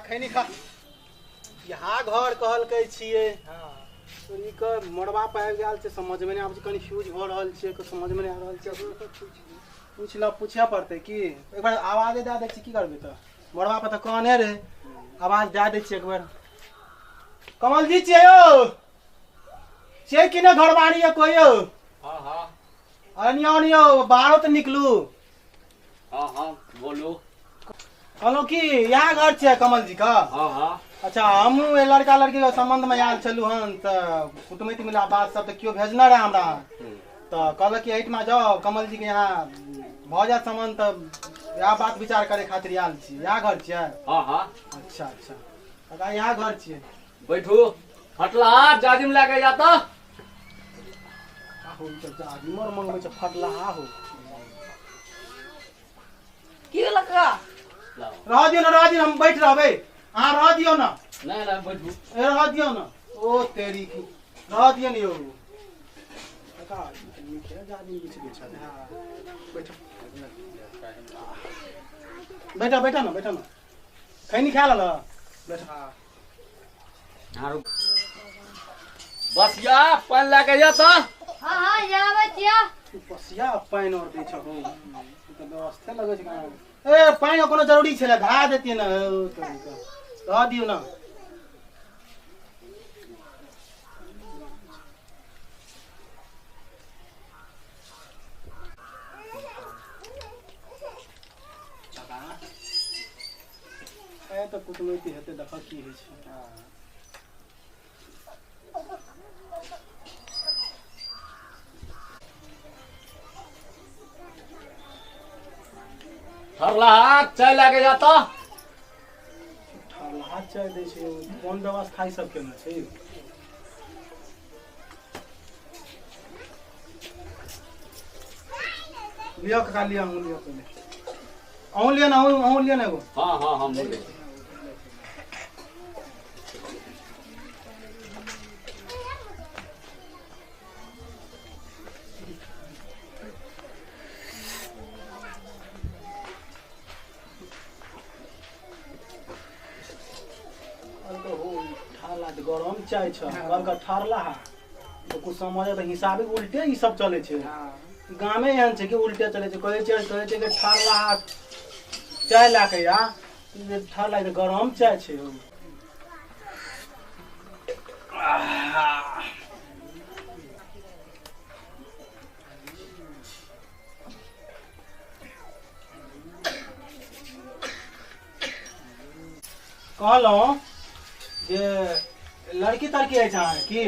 खैनी खा यहाँ घर कहल के छिए हां तोरी के मड़वा पे आबि गेल छै समझ में नहीं आबै छै कंफ्यूज भ रहल छै को समझ में नहीं आ रहल छै पूछला पूछे पड़ते की एक बार आवाज दे दै छी की करबे त मड़वा पे त काने रे आवाज दे दै छी एक बार कमल जी छिए यौ छिए कि ने घरवाड़ी है कोई यौ हां हां अनियो बाहर तो निकलू हां हां बोलो कहलो कि यहाँ घर छै कमल जी का हां हां अच्छा हम लड़का लड़की के संबंध में आयल छलू हन त कुटुमित मिला बात सब त क्यों भेजना रहे हमरा त कहल कि एठ में जाओ कमल जी के यहाँ भ जात संबंध त यहाँ बात विचार करे खातिर आयल छी यहाँ घर छियै हां हां अच्छा अच्छा काका यहाँ घर छियै बैठू फटला जाजिम लागे जा त हो त जाजिमर मंगबै छ फटला हो की लगा रह दियो हम बैठ रहबै हां रह दियो ना नहीं नहीं बैठू ए रह दियो ना ओ तेरी की रह दियो नि यौ काका के जाजिम किछ के छ बैठो बैठा ना खैनी खा ल बैठा हां रुक बस या पानी लागे जा त हां हां जावे छिया पसिया पानी और दै छ हो त व्यवस्था लगे छ कहाँ ए पानी कोनो जरूरी छले धा देती न रह दियो ना ए त कुटुमिति हेते देख की होइ छै फरला चाय लागे जा त ठरला चाय दै छै कोन व्यवस्था ई सब केना छै लियो का लियो हम लियो पहले अहूँ लियो ना एगो हां हां हम बोले गरम चाय छ कल का ठरला है तो कुछ समझे तो हिसाबे उल्टे ई सब चले छै गामे एहन छै कि उल्टे चले छै कहै छै कि ठरला चाय ला के या ठरला तो गरम चाय छै कहलौं जे लड़की तड़की है चाहे की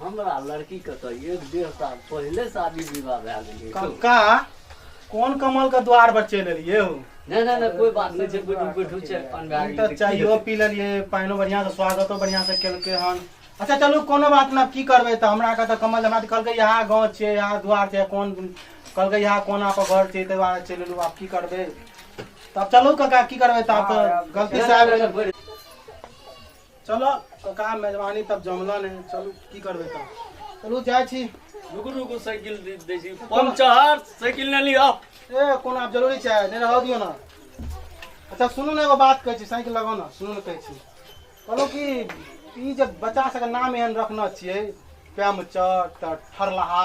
हमरा लड़की के तो 1.5 साल पहले शादी विवाह भए गेलै काका कौन कमल का द्वार पर चल एलिए हो नहीं कोई बात नहीं छै बैठू छै पानी भए त चाइयो पी लेलिए पानियो बढ़िया से स्वागतो बढ़िया से केलके हन अच्छा चलू कोनो बात ना की करबे त हमरा का त कमल हमरा कहलकै यहाँ गांव छै यहाँ द्वार छै कौन कहलकै यहाँ कोना पर घर छै तै बारे चल एलू आप की करबे तब चलो काका की करबे त आप गलती से आबे चलो काका मेजबानी तब जमलन है चलू की करबे त चलू जाय छी रुकू साइकिल दै छी पंचर साइकिल न लियो ए कोन आप जरूरी छै नहीं रह दियो ना अच्छा सुनू ना एगो बात कहै छी साइकिल लगाओ ना सुनू ना कहै छी कहलो कि ई जब बच्चा सबके नाम एहन रखना छियै प्यामचर त ठरलहा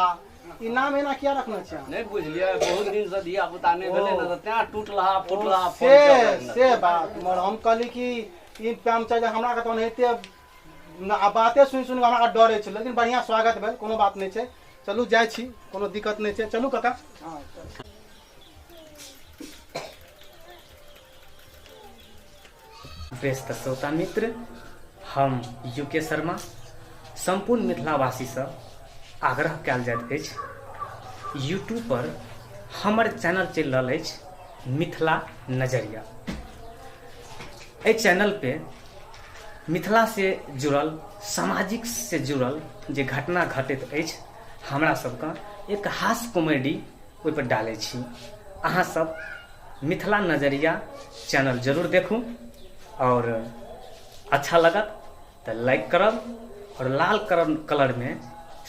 ई नाम एना किया रखना छियै नहीं बुझलिए बहुत दिन से दिया पता नहीं भेले न त त्या टूटला फुटला से बात मर हम कहली कि ई प्यामचर हमरा के त ओनहिते बाते सुन हमरा के डरे छै लेकिन बढ़िया स्वागत भेल कोनो बात नहीं छै चलू जाय छी कोनो दिक्कत नहीं छै चलू काका हां बेस्ट श्रोता मित्र हम यूके शर्मा संपूर्ण मिथिलावासी से आग्रह कयल जाइत अछि यूट्यूब पर हमर चैनल चलि रहल अछि मिथिला नजरिया एहि चैनल पे मिथिला से जुड़ल सामाजिक से जुड़ल जे घटना घटित अछि हमरा सबके एक हास्य कॉमेडी ओहि पर डालै छी अहाँ सब मिथिला नजरिया चैनल जरूर देखू और अच्छा लगत तो लाइक करब और लाल कलर में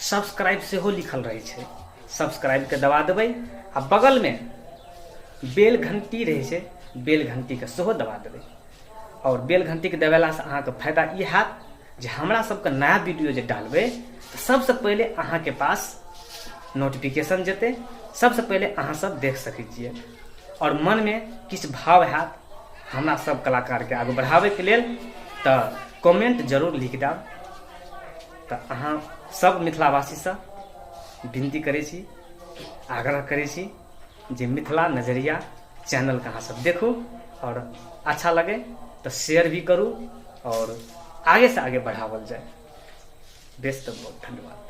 सब्सक्राइब से हो लिखल रहे सब्सक्राइब के दबा देबै आ बगल में बेल घंटी रहे बेल घंटी के सेहो दबा देबै। और बेल घंटी के दबेला से अहाँके फायदा ई हैत जे हमरा सबके नया वीडियो जे डालबै तऽ सबसे पहले अहाँके पास नोटिफिकेशन जेतै, सबसे पहले अहाँ सब देख सकै छियै। और मन में किछु भाव हैत हमरा सब कलाकार के आगे बढ़ावे के लेल तऽ कमेंट जरूर लिख देब। तऽ अहाँ सब मिथिलावासी से विनती करै छी, आग्रह करै छी जे मिथिला नजरिया चैनल के अहाँ सब देखू और अच्छा लगे तो शेयर भी करूँ और आगे से आगे बढ़ावल जाए। बेस्ट बहुत धन्यवाद।